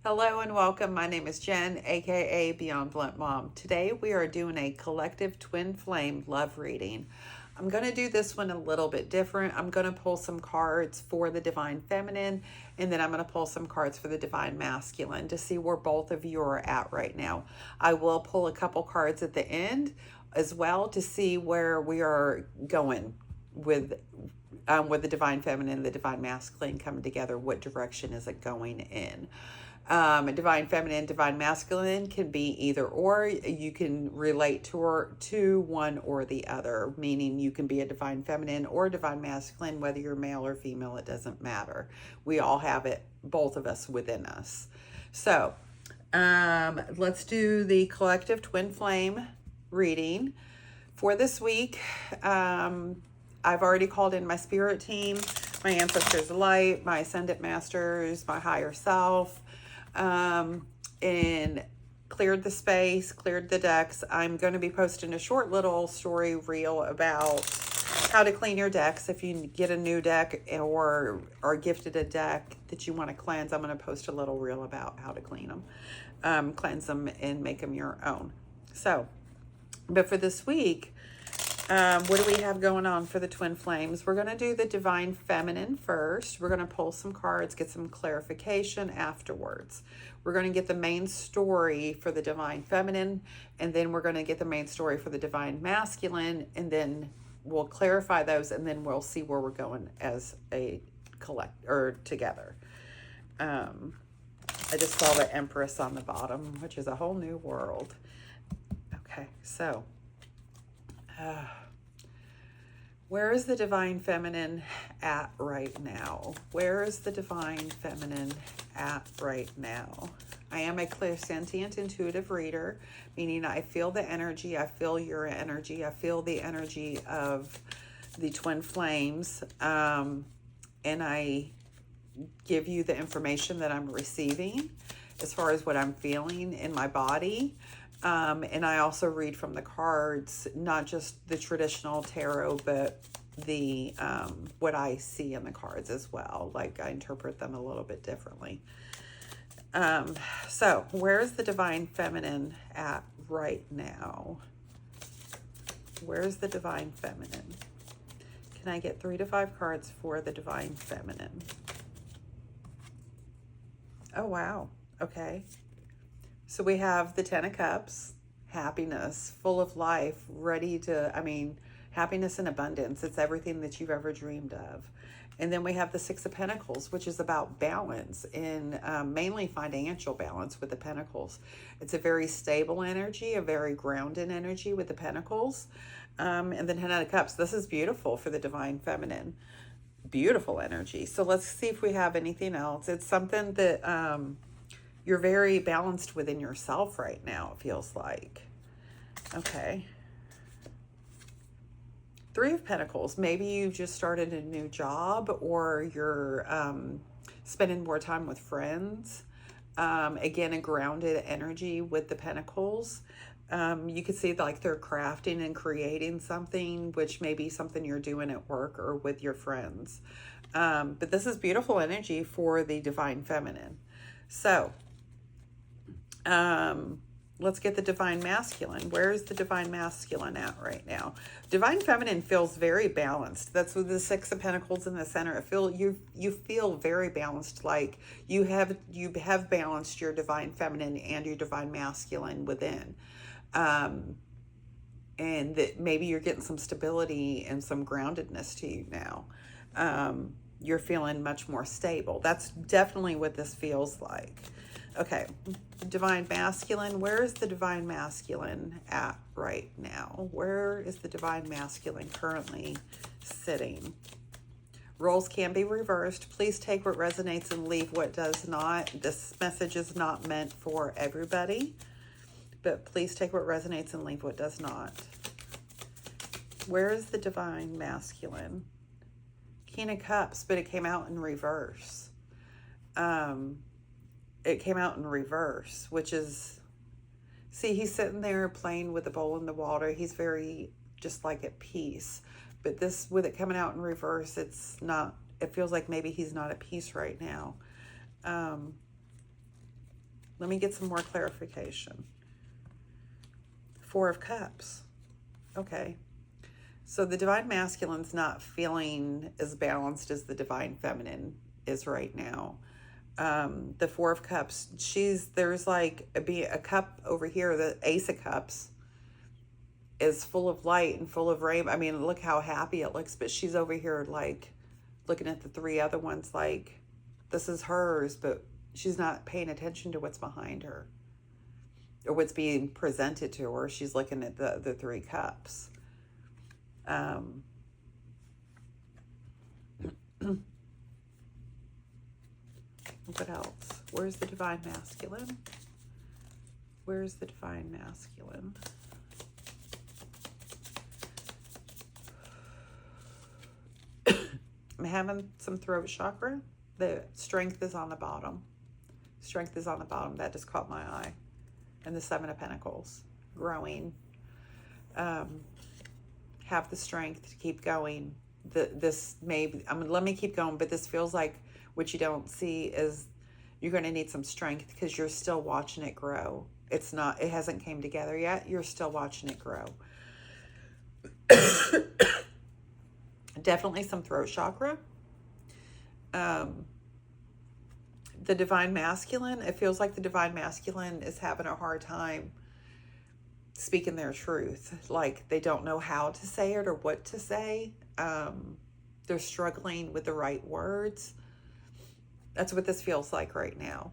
Hello and welcome. My name is Jen, aka Beyond Blunt Mom. Today we are doing a collective twin flame love reading. I'm going to do this one a little bit different. I'm going to pull some cards for the Divine Feminine, and then I'm going to pull some cards for the Divine Masculine to see where both of you are at right now. I will pull a couple cards at the end as well to see where we are going with the Divine Feminine and the Divine Masculine coming together. What direction is it going in? Divine Feminine, Divine Masculine can be either or. You can relate to one or the other, meaning you can be a Divine Feminine or a Divine Masculine, whether you're male or female, it doesn't matter. We all have it, both of us, within us. So let's do the collective twin flame reading for this week. I've already called in my spirit team, my ancestors of light, my ascendant masters, my higher self, and cleared the space, cleared the decks. I'm going to be posting a short little story reel about how to clean your decks. If you get a new deck or are gifted a deck that you want to cleanse, I'm going to post a little reel about how to clean them, cleanse them, and make them your own. So, but for this week, what do we have going on for the twin flames? We're going to do the Divine Feminine first. We're going to pull some cards, get some clarification afterwards. We're going to get the main story for the Divine Feminine, and then we're going to get the main story for the Divine Masculine, and then we'll clarify those, and then we'll see where we're going as a together. I just saw the Empress on the bottom, which is a whole new world. Okay, so where is the Divine Feminine at right now? Where is the Divine Feminine at right now? I am a clairsentient intuitive reader, meaning I feel the energy, I feel your energy, I feel the energy of the twin flames, and I give you the information that I'm receiving as far as what I'm feeling in my body. And I also read from the cards, not just the traditional tarot, but the what I see in the cards as well. Like I interpret them a little bit differently. So where's the Divine Feminine at right now? Where's the Divine Feminine? Can I get 3 to 5 cards for the Divine Feminine? Oh, wow. Okay. So we have the 10 of Cups, happiness, full of life, happiness and abundance. It's everything that you've ever dreamed of. And then we have the 6 of Pentacles, which is about balance and mainly financial balance with the Pentacles. It's a very stable energy, a very grounded energy with the Pentacles. And then 10 of Cups. This is beautiful for the Divine Feminine. Beautiful energy. So let's see if we have anything else. It's something that you're very balanced within yourself right now, it feels like. Okay. 3 of Pentacles. Maybe you just started a new job, or you're spending more time with friends. Again, a grounded energy with the Pentacles. You could see like they're crafting and creating something, which may be something you're doing at work or with your friends. But this is beautiful energy for the Divine Feminine. So, let's get the Divine Masculine. Where's the Divine Masculine at right now? Divine Feminine feels very balanced. That's with the 6 of Pentacles in the center. You feel very balanced, like you have balanced your Divine Feminine and your Divine Masculine within. And that maybe you're getting some stability and some groundedness to you now. You're feeling much more stable. That's definitely what this feels like. Okay, Divine Masculine. Where is the Divine Masculine at right now? Where is the Divine Masculine currently sitting? Roles can be reversed. Please take what resonates and leave what does not. This message is not meant for everybody, but please take what resonates and leave what does not. Where is the Divine Masculine? King of Cups, but it came out in reverse. It came out in reverse, which is, see, he's sitting there playing with the bowl in the water. He's very just like at peace. But this, with it coming out in reverse, it's not, it feels like maybe he's not at peace right now. Let me get some more clarification. Four of Cups. Okay. So the Divine Masculine's not feeling as balanced as the Divine Feminine is right now. The Four of Cups, there's like a cup over here, the Ace of Cups is full of light and full of rain. I mean, look how happy it looks, but she's over here like looking at the three other ones like this is hers, but she's not paying attention to what's behind her or what's being presented to her. She's looking at the three cups. What else? Where's the Divine Masculine? Where's the Divine Masculine? I'm having some throat chakra. The Strength is on the bottom. Strength is on the bottom. That just caught my eye. And the Seven of Pentacles. Growing. Have the strength to keep going. Let me keep going, but this feels like what you don't see is you're going to need some strength because you're still watching it grow. It hasn't came together yet. You're still watching it grow. Definitely some throat chakra. The Divine Masculine, it feels like the Divine Masculine is having a hard time speaking their truth. Like they don't know how to say it or what to say. They're struggling with the right words. That's what this feels like right now.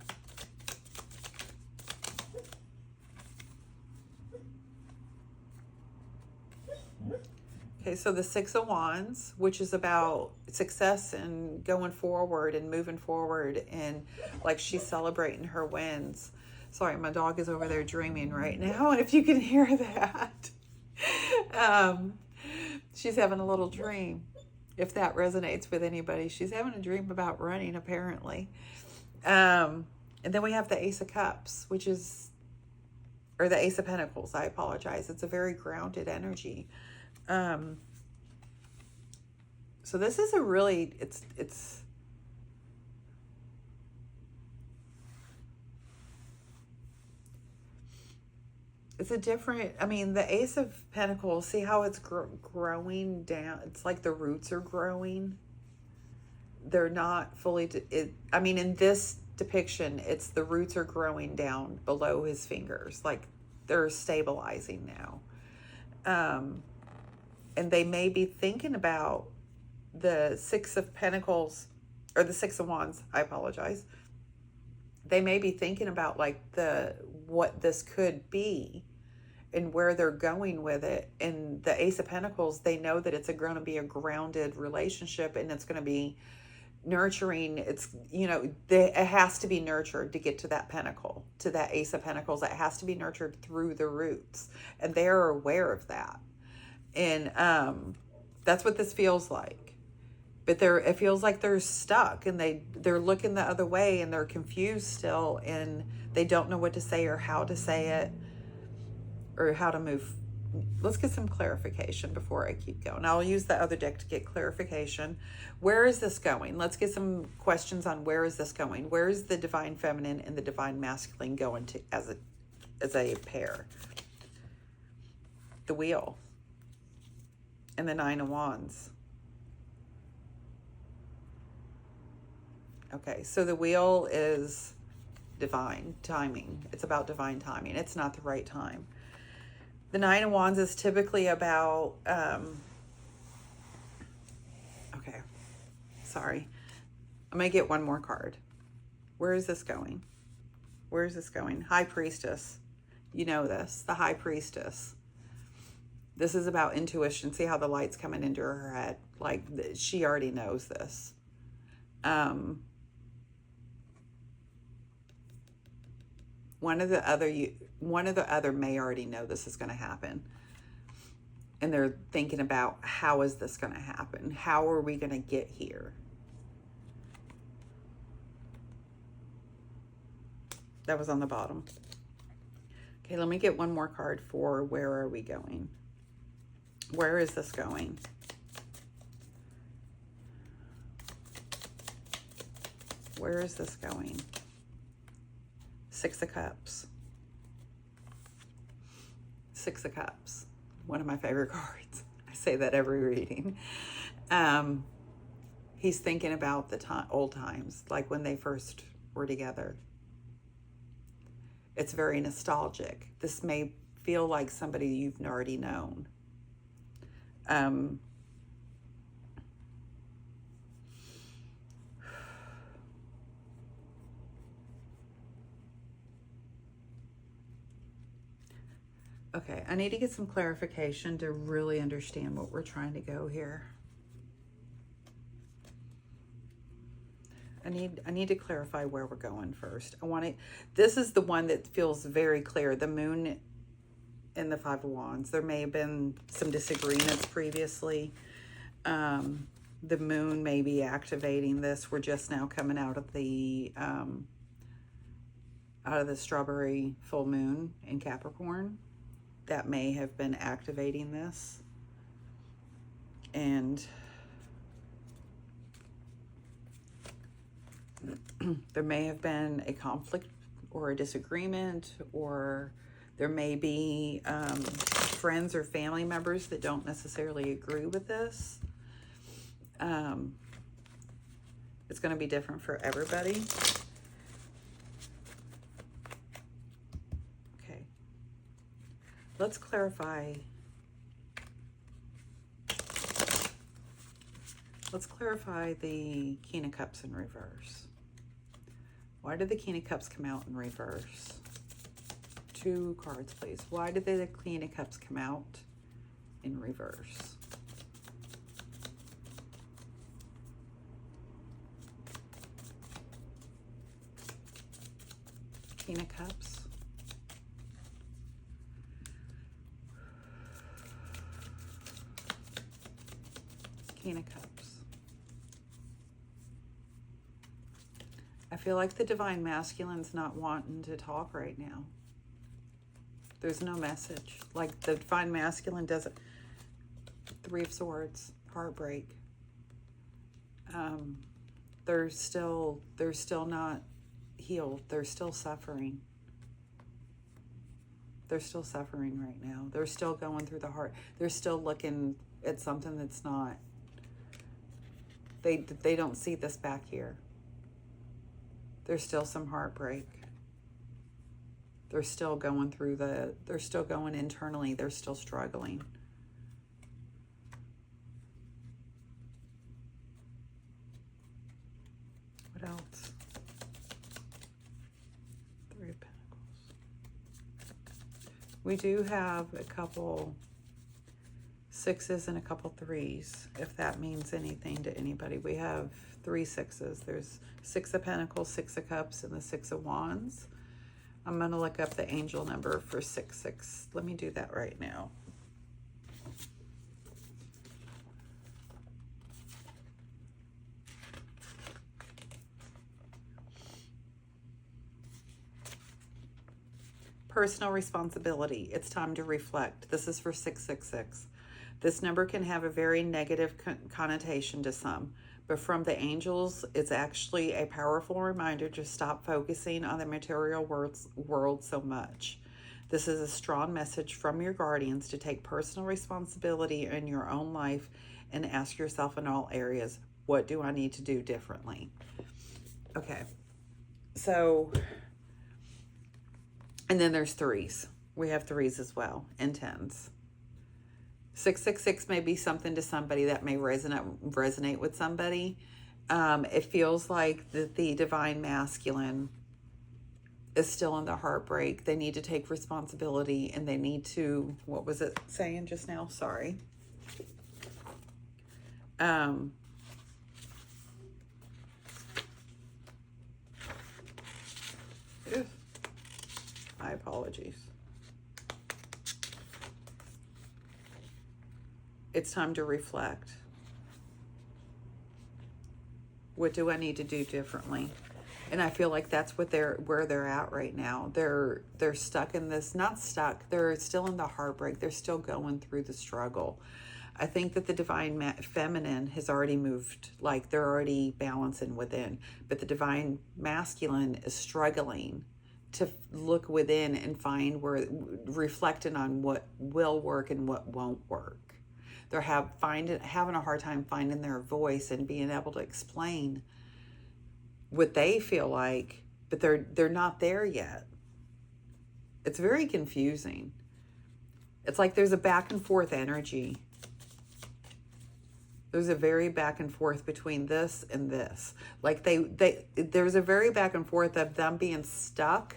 Okay, so the Six of Wands, which is about success and going forward and moving forward, and like she's celebrating her wins. Sorry, my dog is over there dreaming right now, and if you can hear that, she's having a little dream. If that resonates with anybody, she's having a dream about running, apparently. And then we have the Ace of Cups, or the Ace of Pentacles. I apologize. It's a very grounded energy. So this is it's a different, I mean, the Ace of Pentacles, see how it's growing down? It's like the roots are growing. They're not fully, I mean, in this depiction, it's the roots are growing down below his fingers. Like they're stabilizing now. And they may be thinking about the Six of Pentacles, or the Six of Wands, I apologize. They may be thinking about like what this could be and where they're going with it. And the Ace of Pentacles, they know that it's going to be a grounded relationship and it's going to be nurturing. It's, it has to be nurtured to get to that pentacle, to that Ace of Pentacles. It has to be nurtured through the roots. And they're aware of that. And that's what this feels like. But it feels like they're stuck and they're looking the other way and they're confused still and they don't know what to say or how to say it or how to move. Let's get some clarification before I keep going. I'll use the other deck to get clarification. Where is this going? Let's get some questions on where is this going? Where is the Divine Feminine and the Divine Masculine going to as a pair? The Wheel and the Nine of Wands. Okay, so the Wheel is divine timing. It's about divine timing. It's not the right time. The Nine of Wands is typically about, okay, sorry. I'm going to get one more card. Where is this going? Where is this going? High Priestess. You know this, the High Priestess. This is about intuition. See how the light's coming into her head? Like she already knows this. One of the other may already know this is going to happen. And they're thinking about, how is this going to happen? How are we going to get here? That was on the bottom. Okay, let me get one more card for where are we going? Where is this going? Where is this going? Six of Cups. Six of Cups. One of my favorite cards. I say that every reading. He's thinking about the old times, like when they first were together. It's very nostalgic. This may feel like somebody you've already known. Okay, I need to get some clarification to really understand what we're trying to go here. I need to clarify where we're going first. This is the one that feels very clear. The Moon and the Five of Wands. There may have been some disagreements previously. The Moon may be activating this. We're just now coming out of the strawberry full moon in Capricorn. That may have been activating this. And there may have been a conflict or a disagreement, or there may be friends or family members that don't necessarily agree with this. It's going to be different for everybody. Okay. Let's clarify. Let's clarify the King of Cups in reverse. Why did the King of Cups come out in reverse? 2 cards, please. Why did the Queen of Cups come out in reverse? King of Cups. King of Cups. I feel like the Divine Masculine's not wanting to talk right now. There's no message. Like the Divine Masculine doesn't. 3 of Swords, heartbreak. They're still not healed. They're still suffering. They're still suffering right now. They're still going through the heart. They're still looking at something that's not. They don't see this back here. There's still some heartbreak. They're still going through they're still going internally. They're still struggling. What else? 3 of Pentacles. We do have a couple 6s and a couple 3s, if that means anything to anybody. We have 3 6s. There's 6 of Pentacles, 6 of Cups, and the 6 of Wands. I'm going to look up the angel number for 6-6. Let me do that right now. Personal responsibility. It's time to reflect. This is for 666. This number can have a very negative connotation to some, but from the angels, it's actually a powerful reminder to stop focusing on the material world so much. This is a strong message from your guardians to take personal responsibility in your own life and ask yourself in all areas, what do I need to do differently? Okay, so, and then there's 3s. We have 3s as well, and 10s. 666 may be something to somebody that may resonate with somebody. It feels like the Divine Masculine is still in the heartbreak. They need to take responsibility, and they need to, what was it saying just now? Sorry. My apologies. It's time to reflect. What do I need to do differently? And I feel like that's what where they're at right now. They're stuck in this, not stuck, they're still in the heartbreak. They're still going through the struggle. I think that the Divine Feminine has already moved, like they're already balancing within, but the Divine Masculine is struggling to look within and find where, reflecting on what will work and what won't work. They're having a hard time finding their voice and being able to explain what they feel like, but they're not there yet. It's very confusing. It's like there's a back and forth energy. There's a very back and forth between this and this. Like there's a very back and forth of them being stuck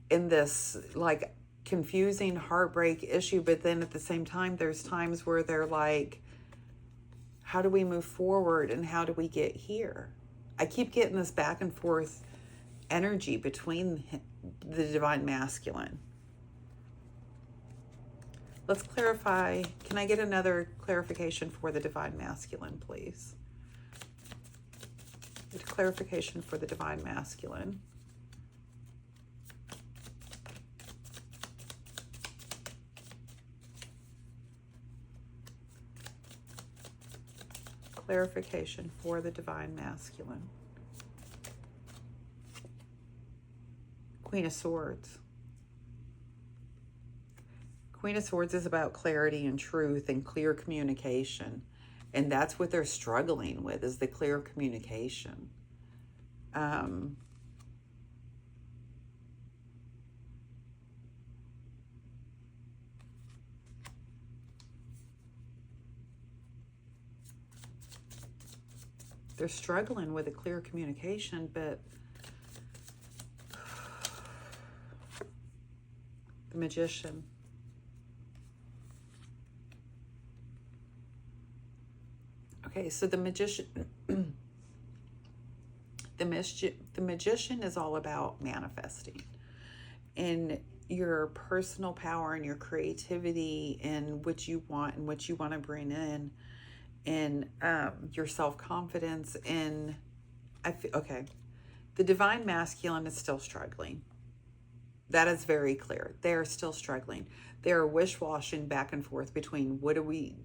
in this like confusing heartbreak issue, but then at the same time there's times where they're like, how do we move forward and how do we get here? I keep getting this back and forth energy between the divine masculine. Let's clarify. Can I get another clarification for the divine masculine, please? Get a clarification for the divine masculine. Clarification for the divine masculine. Queen of Swords. Queen of Swords is about clarity and truth and clear communication. And that's what they're struggling with, is the clear communication. They're struggling with a clear communication, but the Magician. Okay, so the Magician, the Magician is all about manifesting and your personal power and your creativity and what you want and what you want to bring in, and your self-confidence. And okay, the divine masculine is still struggling. That is very clear. They are still struggling. They are wish-washing back and forth between what do we...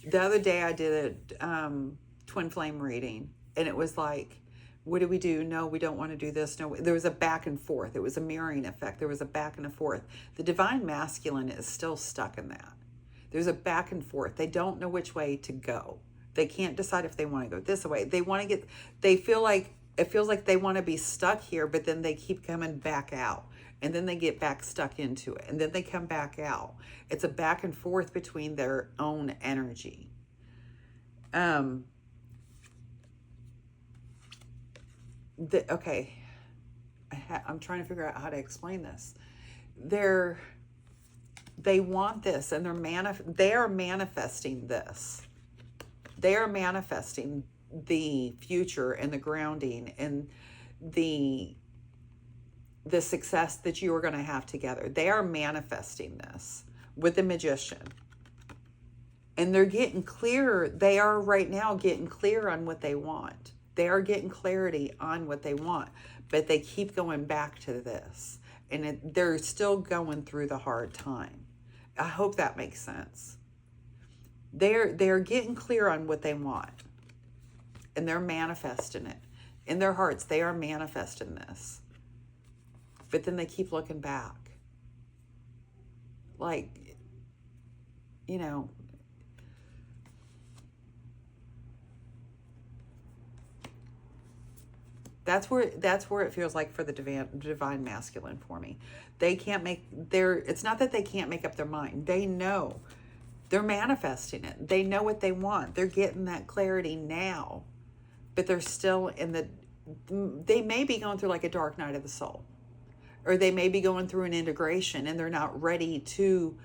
The other day I did a twin flame reading, and it was like, what do we do? No, we don't want to do this. No, there was a back and forth. It was a mirroring effect. There was a back and a forth. The divine masculine is still stuck in that. There's a back and forth. They don't know which way to go. They can't decide if they want to go this way. They feel like, it feels like they want to be stuck here, but then they keep coming back out. And then they get back stuck into it. And then they come back out. It's a back and forth between their own energy. Okay. I'm trying to figure out how to explain this. They want this, and they are manifesting this. They are manifesting the future and the grounding and the success that you are going to have together. They are manifesting this with the Magician. And they're getting clearer. They are right now getting clear on what they want. They are getting clarity on what they want. But they keep going back to this. And they're still going through the hard time. I hope that makes sense. They're getting clear on what they want. And they're manifesting it. In their hearts, they are manifesting this. But then they keep looking back. Like, you know, that's where it feels like for the divine masculine for me. They can't it's not that they can't make up their mind. They know. They're manifesting it. They know what they want. They're getting that clarity now. But they're still they may be going through like a dark night of the soul. Or they may be going through an integration and they're not ready to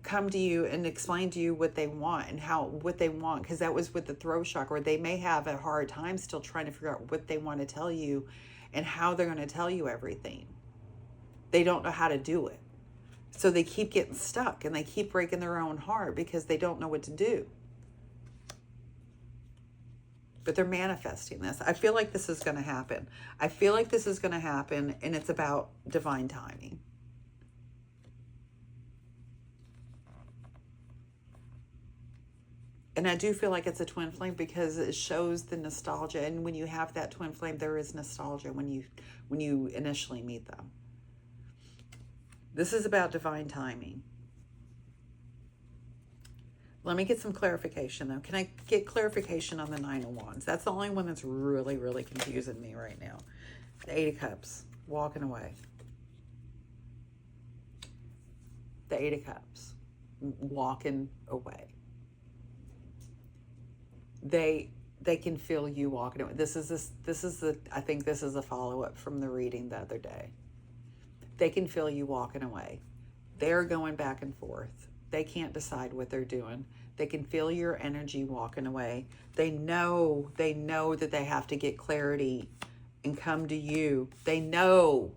come to you and explain to you what they want and what they want. Because that was with the throat chakra. Or they may have a hard time still trying to figure out what they want to tell you and how they're going to tell you everything. They don't know how to do it. So they keep getting stuck and they keep breaking their own heart because they don't know what to do. But they're manifesting this. I feel like this is going to happen. I feel like this is going to happen, and it's about divine timing. And I do feel like it's a twin flame because it shows the nostalgia. And when you have that twin flame, there is nostalgia when you initially meet them. This is about divine timing. Let me get some clarification, though. Can I get clarification on the Nine of Wands? That's the only one that's really, really confusing me right now. The Eight of Cups, walking away. The Eight of Cups, walking away. They can feel you walking away. I think this is a follow-up from the reading the other day. They can feel you walking away. They're going back and forth. They can't decide what they're doing. They can feel your energy walking away. They know that they have to get clarity and come to you. They know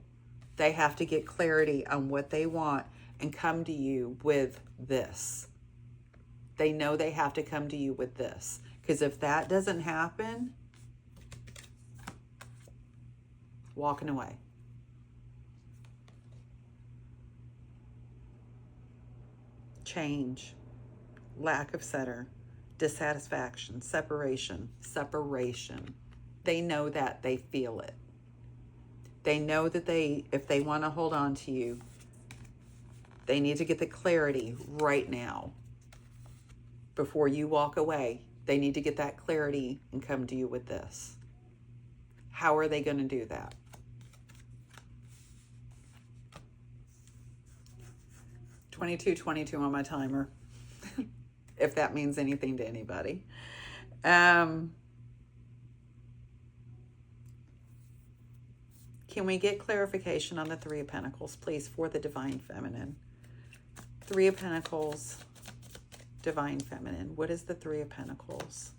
they have to get clarity on what they want and come to you with this. They know they have to come to you with this. Because if that doesn't happen, walking away. Change, lack of center, dissatisfaction, separation. They know that, they feel it. They know that if they want to hold on to you, they need to get the clarity right now. Before you walk away, they need to get that clarity and come to you with this. How are they going to do that? $22.22 on my timer, if that means anything to anybody. Can we get clarification on the Three of Pentacles, please, for the Divine Feminine? Three of Pentacles, Divine Feminine. What is the Three of Pentacles?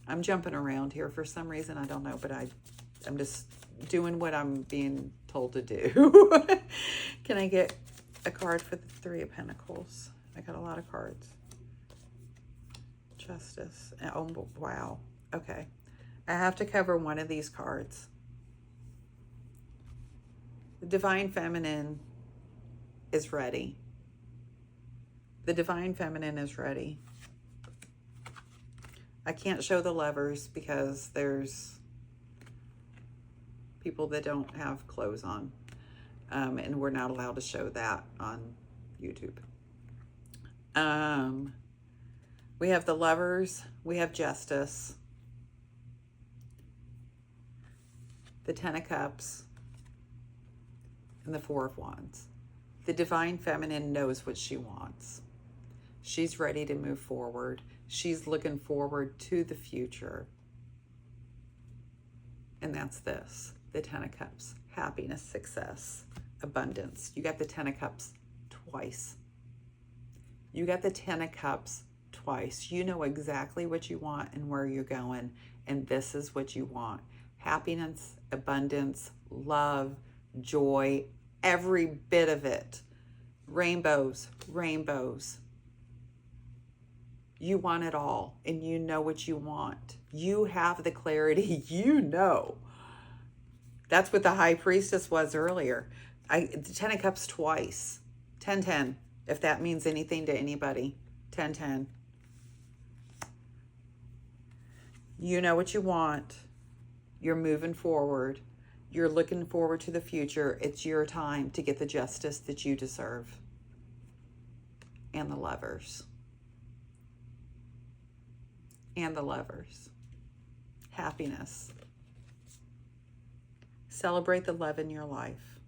I'm jumping around here for some reason. I don't know, but I'm just doing what I'm being told to do. Can I get a card for the Three of Pentacles? I got a lot of cards. Justice. Oh, wow. Okay. I have to cover one of these cards. The Divine Feminine is ready. The Divine Feminine is ready. I can't show the Lovers because there's people that don't have clothes on. And we're not allowed to show that on YouTube. We have the Lovers. We have Justice. The Ten of Cups. And the Four of Wands. The Divine Feminine knows what she wants. She's ready to move forward. She's looking forward to the future. And that's this. The Ten of Cups. Happiness, success, abundance. You got the Ten of Cups twice. You got the Ten of Cups twice. You know exactly what you want and where you're going. And this is what you want. Happiness, abundance, love, joy, every bit of it. Rainbows, rainbows. You want it all, and you know what you want. You have the clarity, you know. That's what the High Priestess was earlier. The Ten of Cups twice. 10-10, if that means anything to anybody. 10-10. You know what you want. You're moving forward. You're looking forward to the future. It's your time to get the justice that you deserve. And the Lovers. And the Lovers. Happiness. Celebrate the love in your life.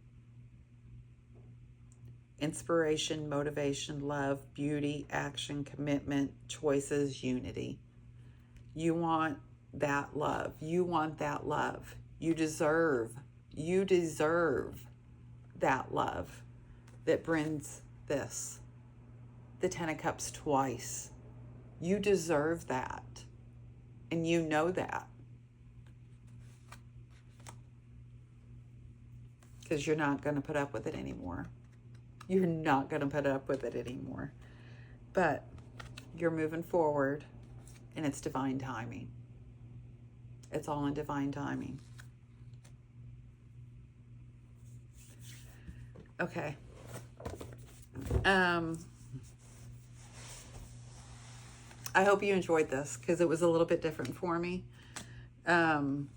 Inspiration, motivation, love, beauty, action, commitment, choices, unity. You want that love. You want that love. You deserve that love that brings this. The Ten of Cups twice. You deserve that. And you know that. Because you're not going to put up with it anymore. You're not going to put up with it anymore. But you're moving forward, and it's divine timing. It's all in divine timing. Okay. I hope you enjoyed this because it was a little bit different for me. But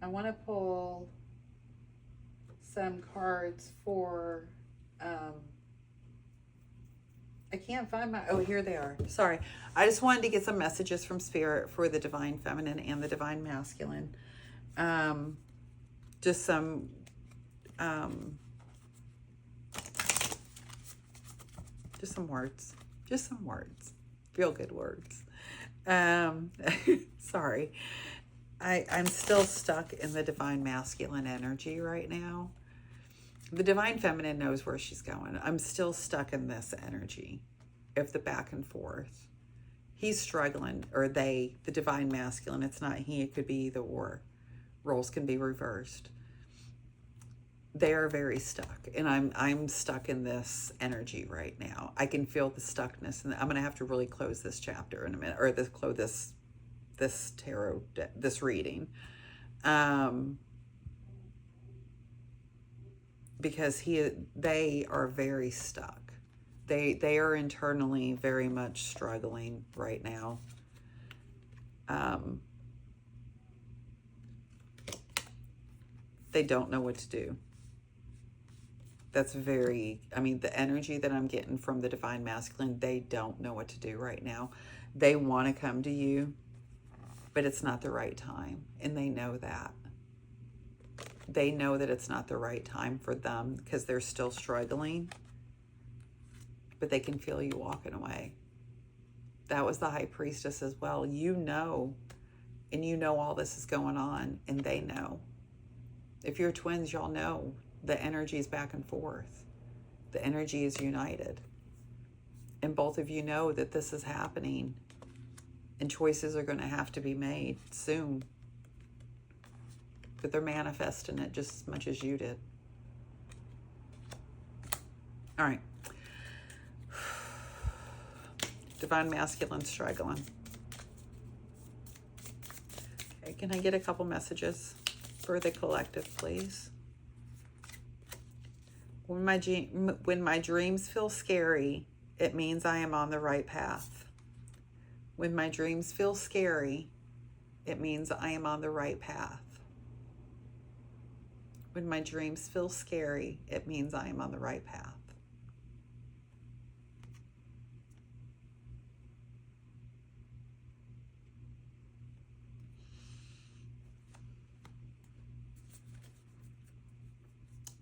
I want to pull some cards for, I can't find my, oh, here they are. Sorry. I just wanted to get some messages from Spirit for the Divine Feminine and the Divine Masculine. Just some, just some words. Just some words. Feel good words. Sorry. I'm still stuck in the Divine Masculine energy right now. The Divine Feminine knows where she's going. I'm still stuck in this energy of the back and forth. He's struggling, or they, the Divine Masculine. It's not he, it could be either or. Roles can be reversed. They are very stuck, and I'm stuck in this energy right now. I can feel the stuckness, and I'm going to have to really close this chapter in a minute, or close this tarot, this reading. Because they are very stuck. They are internally very much struggling right now. They don't know what to do. That's very, I mean, the energy that I'm getting from the Divine Masculine, they don't know what to do right now. They want to come to you, but it's not the right time, and they know that. They know that it's not the right time for them because they're still struggling, but they can feel you walking away. That was the High Priestess as well. You know, and you know all this is going on, and they know. If you're twins, y'all know the energy is back and forth. The energy is united. And both of you know that this is happening, and choices are going to have to be made soon. But they're manifesting it just as much as you did. All right. Divine Masculine struggling. Okay, can I get a couple messages for the collective, please? When my dreams feel scary, it means I am on the right path. When my dreams feel scary, it means I am on the right path. When my dreams feel scary, it means I am on the right path.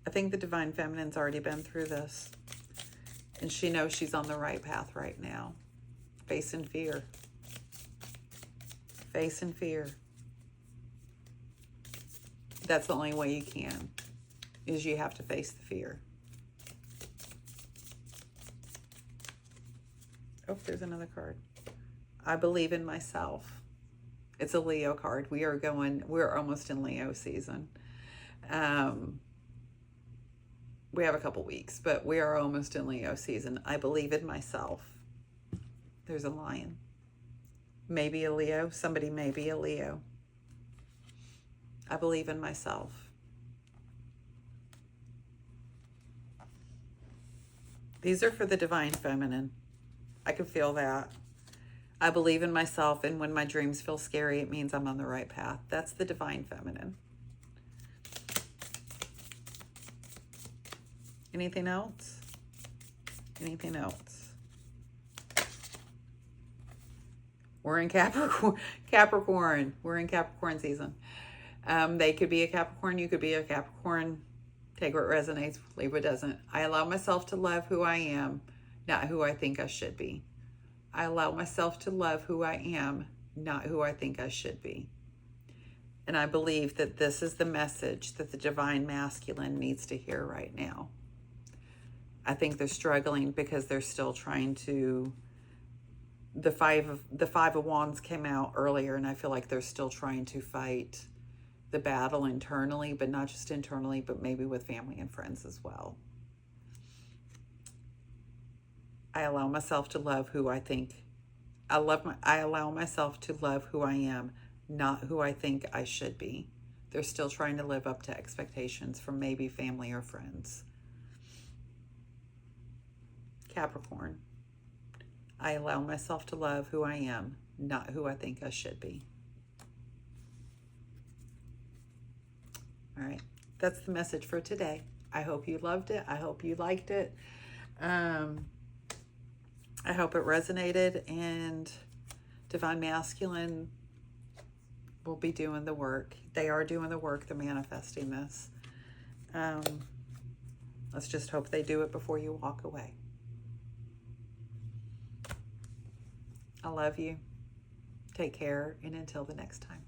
I think the Divine Feminine's already been through this, and she knows she's on the right path right now. Facing fear. Facing fear. That's the only way you can, is you have to face the fear. Oh, there's another card. I believe in myself. It's a Leo card. We're almost in Leo season. We have a couple weeks, but we are almost in Leo season. I believe in myself. There's a lion. Maybe a Leo. Somebody may be a Leo. I believe in myself. These are for the Divine Feminine. I can feel that. I believe in myself, and when my dreams feel scary, it means I'm on the right path. That's the Divine Feminine. Anything else? Anything else? We're in Capricorn. We're in Capricorn season. They could be a Capricorn. You could be a Capricorn. Take what resonates, leave what doesn't. I allow myself to love who I am, not who I think I should be. I allow myself to love who I am, not who I think I should be. And I believe that this is the message that the Divine Masculine needs to hear right now. I think they're struggling because they're still trying to, the Five of Wands came out earlier, and I feel like they're still trying to fight the battle internally, but not just internally, but maybe with family and friends as well. I allow myself to love who I think. I allow myself to love who I am, not who I think I should be. They're still trying to live up to expectations from maybe family or friends. Capricorn, I allow myself to love who I am, not who I think I should be. All right, that's the message for today. I hope you loved it. I hope you liked it. I hope it resonated, and Divine Masculine will be doing the work. They are doing the work. They're manifesting this. Let's just hope they do it before you walk away. I love you. Take care, and until the next time.